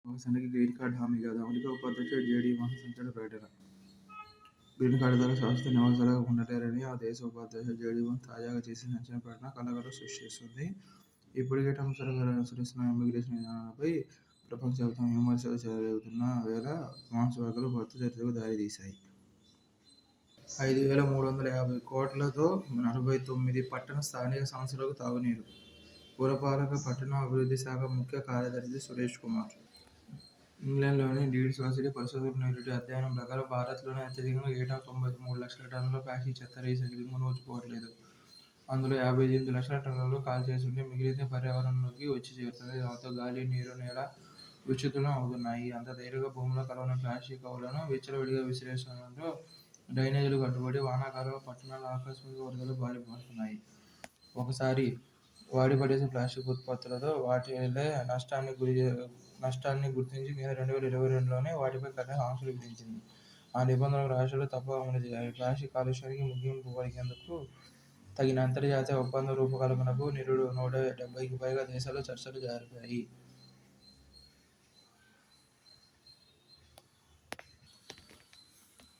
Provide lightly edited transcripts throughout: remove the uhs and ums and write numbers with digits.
నివాసానికి green card హామీ కాదు. అమెరికా ఉపాధ్యక్షుడు జేడీ మహాసంచలన ప్రకటన. గ్రీన్ కార్డు ద్వారా శాశ్వత నివాసాలుగా ఉండలేరని ఆ దేశ ఉపాధ్యక్షుడు జేడీ వాన్స్ తాజాగా చేసిన సంచలన ప్రకటన కలకలం సృష్టిస్తుంది. ఇప్పటికే ట్రంప్ సర్కారు అనుసరిస్తున్న ఇమ్మిగ్రేషన్ విధానాలపై ప్రపంచవ్యాప్తంగా విమర్శలు జరుగుతున్న వేళ వాన్స్ వ్యాఖ్యలు కొత్త చర్చకు దారితీశాయి. 5,350 కోట్లతో 49 పట్టణ స్థానిక సంస్థలకు తాగునీరు. పురపాలక, పట్టణాభివృద్ధి శాఖ ముఖ్య కార్యదర్శి సురేష్ కుమార్. ఇంగ్లాండ్లోని లీడ్స్ వర్సిటీ పరిశోధకుల నిరుటి అధ్యయనం ప్రకారం భారత్లోనే అత్యధికంగా ఏటా 93 లక్షల టన్నుల ప్లాస్టిక్ చెత్త రీసైక్లింగ్కు నోచుకోవట్లేదు. అందులో 58 లక్షల టన్నులు కాల్చేస్తుంటే మిగిలింది పర్యావరణంలోకి వచ్చి చేరుతుంది. దాంతో గాలి, నీరు, నేల విచ్ఛిన్నం అవుతున్నాయి. అంత తేలిగ్గా భూమిలో కలవని ప్లాస్టిక్ కవర్లను విచ్చలవిడిగా విసిరేస్తుండటంతో డ్రైనేజీలు గడ్డపడి వానాకాలంలో పట్టణాల్లో ఆకస్మిక వరదలు బారిపడుతున్నాయి. ఒకసారి వాడిపడేసే ప్లాస్టిక్ ఉత్పత్తులతో వాటిల్లే నష్టాన్ని గుర్తించి కేంద్రం 2022లోనే వాటిపై కఠిన ఆంక్షలు విధించింది. ఆ నిబంధనలు రాష్ట్రాలు తప్పక అమలు చేయాలి. ప్లాస్టిక్ కాలుష్యానికి ముగింపు పలికేందుకు తగిన అంతర్జాతీయ ఒప్పందం రూపకల్పనకు నిరుడు 170కి పైగా దేశాల్లో చర్చలు జరిపాయి.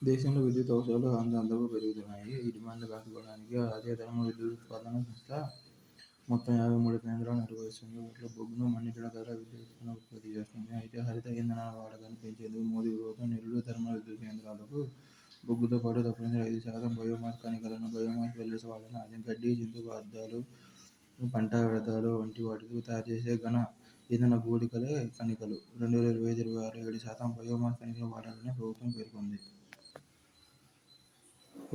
దేశంలో విద్యుత్ అవసరాలు అంతకంతకు పెరుగుతున్నాయి. ఈ డిమాండ్లు కాకపోవడానికి జాతీయ థర్మల్ విద్యుత్ ఉత్పాదన సంస్థ మొత్తం 53 కేంద్రాలు నిర్వహిస్తుంది. వీటిలో బొగ్గును, మన్నికల ద్వారా విద్యుత్తును ఉత్పత్తి చేస్తుంది. అయితే హరిత ఇంధనాల వాడకాన్ని పెంచేందుకు మోదీ ప్రభుత్వం నిరుడు థర్మల్ విద్యుత్ కేంద్రాలకు బొగ్గుతో పాటు తప్పనిసరిగా 5% బయోమాస్ కణికలను, బయోమాస్ పెల్లెట్స్ వాడాలని అది గడ్డి, జంతు వ్యర్థాలు, పంట వ్యర్థాలు వంటి వాటితో తయారు చేసే ఘన ఇంధన గుళికలే కణికలు. 2025-26 7% బయోమాస్ కణికలు వాడాలని ప్రభుత్వం పేర్కొంది.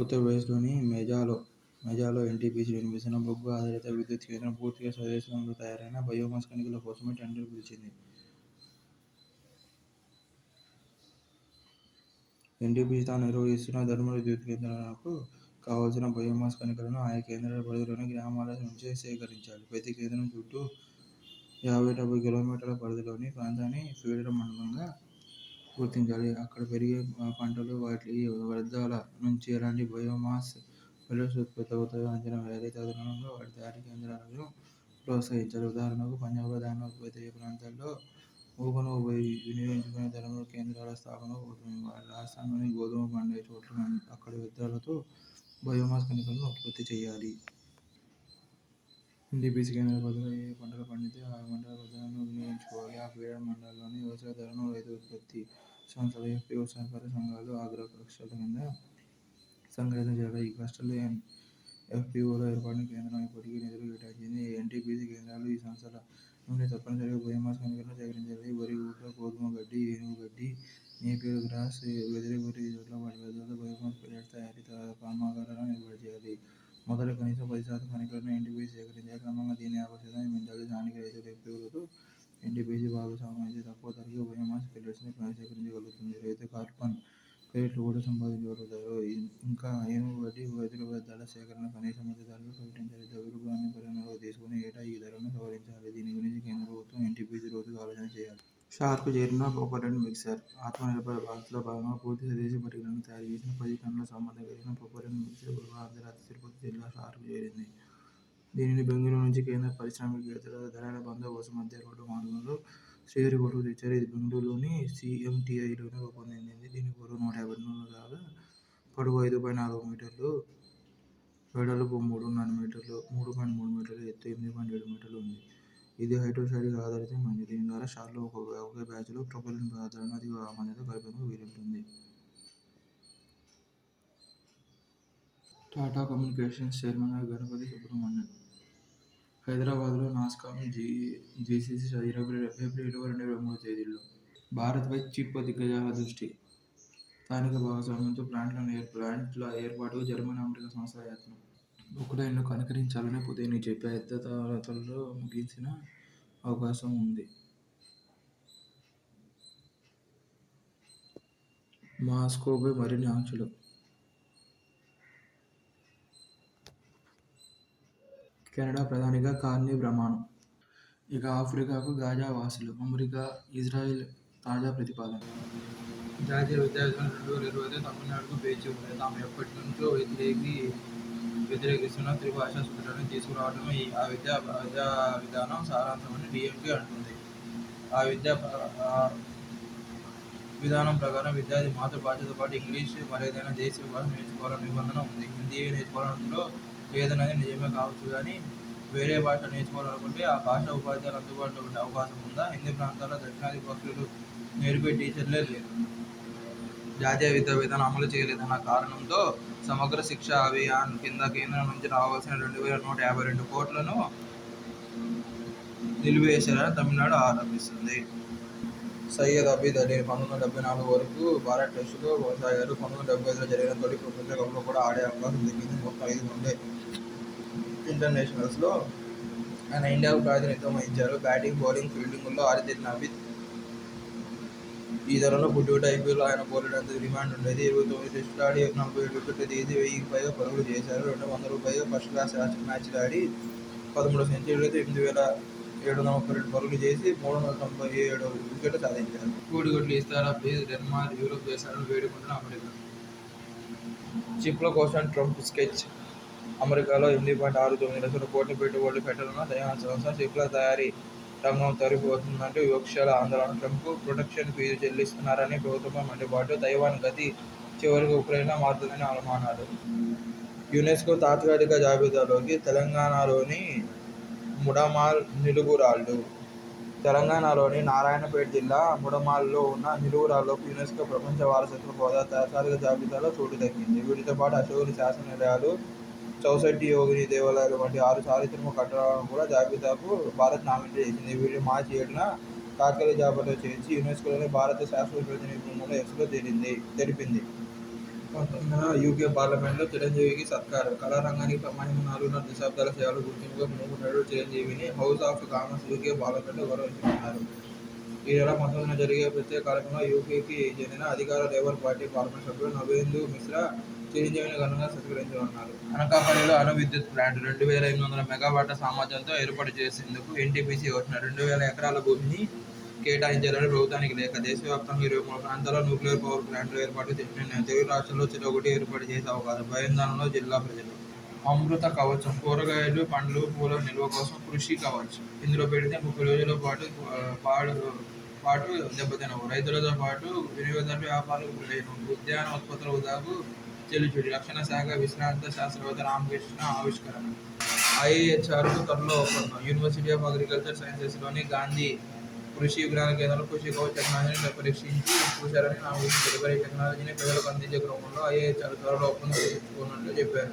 ఉత్తరప్రదేశ్లోని మెజాలో ఎన్టీపీసీ నిర్మిస్తున్న బొగ్గు ఆధారిత విద్యుత్ కేంద్రం పూర్తిగా స్వదేశంలో తయారైన బయోమాస్ కణికల కోసమే టెండర్ పిలిచింది. ఎన్టీపీసీ తాను నిర్వహిస్తున్న థర్మల్ విద్యుత్ కేంద్రాలకు కావలసిన బయోమాస్ కణికలను ఆయా కేంద్రాల పరిధిలోని గ్రామాల నుంచే సేకరించాలి. ప్రతి కేంద్రం చుట్టూ 50-70 కిలోమీటర్ల పరిధిలోని ప్రాంతాన్ని ఫీడర్ మండలంగా గుర్తించాలి. అక్కడ పెరిగే పంటలు, వాటి వ్యర్థాల నుంచి ఎలాంటి బయోమాస్ పెల్లెట్స్ ఉత్పత్తి అవుతాయో అంచనా వేయాలి. తదనుగుణంగా వాటి తయారీ కేంద్రాలను ప్రోత్సహించాలి. ఉదాహరణకు పంజాబ్లో ధాన్యం ఉత్పత్తి అయ్యే ప్రాంతాల్లో ఊకను వినియోగించుకునే థర్మల్ కేంద్రాల స్థాపనకు ప్రభుత్వం రాజస్థాన్లోని గోధుమ పండే చోట్ల అక్కడి వ్యర్థాలతో బయోమాస్ కణికలను ఉత్పత్తి చేయాలి. ఎన్టీపీసీ కేంద్రాల పరిధిలో ఏ పంటలు పండితే ఆ పంటల వ్యర్థాలను వినియోగించుకోవాలి. ఆ ఫీడర్ మండలాల్లోని వ్యవసాయదారులను, రైతు ఉత్పత్తి సంస్థలు, ఎఫ్పీఓ, సహకార సంఘాలు అగ్రక్లస్టర్ల కింద సంఘటితం చేయాలి. ఈ క్లస్టర్లు, ఎఫ్పీఓల ఏర్పాటుకు కేంద్రం ఇప్పటికే నిధులు కేటాయించింది. ఎన్టీపీసీ కేంద్రాలు ఈ సంస్థల నుండి తప్పనిసరిగా బయోమాస్ కణికలను సేకరించాలి. వరి, ఊక, గోధుమ గడ్డి, ఏనుగు గడ్డి, నేపియర్ గ్రాస్, వెదిరి వంటి చోట్ల వాటి వ్యర్థాలతో బయోమాస్ పెల్లెట్స్ తయారీ కర్మాగారాలను ఏర్పాటు చేయాలి. మొదట కనీసం 10% కణికలను ఎన్టీపీసీ సేకరించాలి. క్రమంగా దీని 50% పెంచాలి. స్థానిక రైతులు, ఎఫ్పీఓలతో ఎన్టీపీసీ భాగస్వామ్యం అయితే తక్కువ ధరకే బయోమాస్ పెల్లెట్స్ను సేకరించగలుగుతుంది. రైతు కార్బన్ క్రెడిట్లు కూడా సంపాదించగలుగుతారు. ఇంకా ఏనుగు గడ్డి, వెదురు వ్యర్థాల సేకరణ కనీస మద్దతు ధరలు ప్రకటించాలి. ద్రవ్యోల్బణాన్ని పరిగణనలోకి తీసుకుని ఏటా ఈ ధరలను సవరించాలి. దీని గురించి కేంద్ర ప్రభుత్వం, ఎన్టీపీసీ లోతుగా ఆలోచన చేయాలి. షార్కు చేరిన ప్రొపరెంట్ మిక్సర్. ఆత్మనిర్భర్ భారత్లో భాగంగా పూర్తి స్వదేశీ పరికరాలను తయారు చేసిన 10 టన్నుల సామర్థ్యం కలిగిన ప్రొపరెంట్ మిక్సర్ గురువారం అర్ధరాత్రి తిరుపతి జిల్లా షార్కు చేరింది. దీనిని బెంగళూరు నుంచి కేంద్ర పారిశ్రామికవేత్తల దళాల బందోబస్తు మధ్య రోడ్డు మార్గంలో శ్రీహరికోటకు తెచ్చారు. ఇది బెంగళూరులోని సీఎంటీఐలోనే రూపొందింది. దీని బరువు 150 టన్నులు కాగా పొడవు 5.4 మీటర్లు, వెడల్పు 3.3 మీటర్లు, ఎత్తు 8.7 మీటర్లు ఉంది. ఇది హైడ్రోస్టాటిక్ ఆధారిత ఇంజిన్. దీని ద్వారా షార్లో ఒకే బ్యాచ్లో ప్రొపెల్లెంట్ పదార్థాలను అధిక సామర్థ్యంతో కలిపేందుకు వీలుంటుంది. టాటా కమ్యూనికేషన్స్ చైర్మన్గా గణపతి సుబ్రహ్మణ్యన్. హైదరాబాద్లో నాస్కామ్, జీసీసీ ఏప్రిల్ 2023 తేదీల్లో భారత్పై చిప్ దిగ్గజాల దృష్టి. స్థానిక భాగస్వామ్యంతో ప్లాంట్ల ఏర్పాటుకు జర్మనీ, అమెరికా సంస్థల యత్నం. ఉక్రెయిన్ను కనికరించాలని పుతిన్ చెప్పే యుద్ధతలతో ముగిసిన అవకాశం ఉంది. మాస్కోపై మరిన్ని ఆంక్షలు. కెనడా ప్రధానిగా కార్నీ ప్రమాణం. ఇక ఆఫ్రికాకు గాజా వాసులు. అమెరికా, ఇజ్రాయెల్ తాజా ప్రతిపాదన. జాతీయ విద్యా విధానం 2025 తమిళనాడుకు పేచి ఉంది. తాము ఎప్పటి నుంచో వ్యతిరేకిస్తున్న త్రిభాషా సూత్రాన్ని తీసుకురావడమే ఆ విద్యా విధానం సారాంశమని డీఎంకే అంటోంది. ఆ విద్యా విధానం ప్రకారం విద్యార్థి మాతృభాషతో పాటు ఇంగ్లీష్ మరేదైనా దేశీయ భాష నేర్చుకోవాలని నిబంధన ఉంది. హిందీ నేర్చుకోవాలనుకుంటూ లేదనేది నిజమే కావచ్చు కానీ వేరే భాష నేర్చుకోవాలనుకుంటే ఆ భాష ఉపాధ్యాయులు అందుబాటులో ఉండే అవకాశం ఉందా? హిందీ ప్రాంతాల్లో దక్షిణాది పక్షులు నేర్పే టీచర్లే లేరు. జాతీయ విద్యా విధానం అమలు చేయలేదన్న కారణంతో సమగ్ర శిక్ష అభియాన్ కింద కేంద్రం నుంచి రావాల్సిన 2152 కోట్లను నిలిపివేశారని తమిళనాడు ఆరోపిస్తుంది. సయ్యద్ అబీద్ అలీ 1974 వరకు భారత్ టెస్టులో కొనసాగారు. 1975లో జరిగిన తొలి ప్రపంచ కప్లో కూడా ఆడే అవకాశం దక్కింది. మొత్తం 5 వన్డే ఇంటర్నేషనల్స్లో ఆయన ఇండియాకు ప్రాతినిధ్యం వహించారు. బ్యాటింగ్, బౌలింగ్, ఫీల్డింగ్లో ఆరితేరిన అబీద్ ఈ ధరలో పుట్టుబడి ఐపీఎల్లో ఆయన బౌలర్లంత డిమాండ్ ఉండేది. 29 టెస్టులు ఆడి 47 వికెట్లు తీసి 1000కి పైగా పరుగులు చేశారు. 200కు పైగా ఫస్ట్ క్లాస్ మ్యాచ్లు ఆడి 13 సెంచరీలతో 8732 పరుగులు చేసి 397 వికెట్లు సాధించారు. కోడిగుడ్లు ఇస్తారా ప్లీజ్ డెన్మార్క్ యూరోప్ దేశాలను వేడుకుంటున్న అమెరికా. చిప్ల కోసం ట్రంప్ స్కెచ్. అమెరికాలో 8.69 లక్షల కోట్ల పెట్టుబడులు పెట్టనున్న తయారీ సంస్థ చిప్ల తయారీ రంగం తరిగిపోతుందంటూ విపక్షాల ఆందోళన. ట్రంప్ ప్రొటెక్షన్ ఫీజు చెల్లిస్తున్నారని ప్రభుత్వంపై మండిపాటు. తైవాన్ గతి చివరికి ఉక్రెయిన్లా మారుతుందని అనుమానాలు. యునెస్కో తాత్కాలిక జాబితాలోకి తెలంగాణలోని ముడమాల్ నిలువురాళ్లు. తెలంగాణలోని నారాయణపేట జిల్లా ముడమాల్లో ఉన్న నిలువురాళ్లకు యునెస్కో ప్రపంచ వారసత్వ హోదా తాత్కాలిక జాబితాలో చోటు దక్కింది. వీటితో పాటు అశోకుని శాసనాలయాలు, చౌసట్టి యోగిని దేవాలయాలు వంటి 6 చారిత్రక కట్టడాలను కూడా జాబితాకు భారత్ నామినేట్ చేసింది. వీటిని మార్చి 7న తాత్కాలిక జాబితాలో చేర్చి యునెస్కోలోని భారత శాశ్వత ప్రతినిధి బృందంలో ఎక్స్లో తెలిపింది. 19 యూకే పార్లమెంట్లో చిరంజీవికి సత్కారం. కళారంగానికి సంబంధించిన 4.5 దశాబ్దాల సేవలు గుర్తింపుగా 3 చిరంజీవిని హౌస్ ఆఫ్ కామన్స్ యూకే పార్లమెంట్లో గౌరవించనున్నారు. ఈ నెల 19న జరిగే ప్రత్యేక కార్యక్రమంలో యూకేకి చెందిన అధికార లేబర్ పార్టీ పార్లమెంట్ సభ్యుడు నవేందు మిశ్రా చిరంజీవిని ఘనంగా సత్కరించనున్నారు. అనకాపల్లిలో అణు విద్యుత్ ప్లాంట్ 2800 మెగావాట్ల సామర్థ్యంతో ఏర్పాటు చేసేందుకు ఎన్టీపీసీ యోచన. 2000 ఎకరాల భూమిని కేటాయించాలని ప్రభుత్వానికి లేఖ. దేశవ్యాప్తంగా 23 ప్రాంతాల్లో న్యూక్లియర్ పవర్ ప్లాంట్లు ఏర్పాటుకు నిర్ణయం. తెలుగు రాష్ట్రాల్లో చెరొకటి ఏర్పాటు చేసే అవకాశం. భయాందోళనలో జిల్లా ప్రజలు. అమృత కవచం. కూరగాయలు, పండ్లు, పూల నిల్వ కోసం కృషి కవచం. ఇందులో పెడితే 30 రోజుల పాటు దెబ్బతినవు. రైతులతో పాటు వినియోగదారులు, వ్యాపారులకు ప్రయోజనం. ఉద్యాన ఉత్పత్తుల వృధాకు చెల్లుచుడి. రక్షణ శాఖ విశ్రాంత శాస్త్రవేత్త రామకృష్ణ ఆవిష్కరణ. ఐఏహెచ్ఆర్కు త్వరలో ఒప్పందం. యూనివర్సిటీ ఆఫ్ అగ్రికల్చర్ సైన్సెస్లోని గాంధీ కృషి విజ్ఞాన కేంద్రంలో కృషి కవచ్ టెక్నాలజీని పరీక్షించి చూశారని రామకృష్ణ తెలిపారు. ఈ టెక్నాలజీని ప్రజలకు అందించే క్రమంలో ఐఏహెచ్ఆర్ త్వరలో ఒప్పందం కుదుర్చుకున్నట్లు చెప్పారు.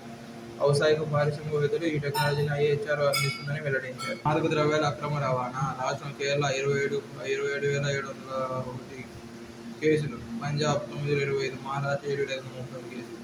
వ్యవసాయక పారిశ్రామికవేత్తలు ఈ టెక్నాలజీని ఐఏహెచ్ఆర్ అందిస్తుందని వెల్లడించారు. మాదక ద్రవ్యాల అక్రమ రవాణా. రాష్ట్రం కేరళ 27,701 కేసులు. పంజాబ్ 925, మహారాష్ట్ర 730 కేసులు.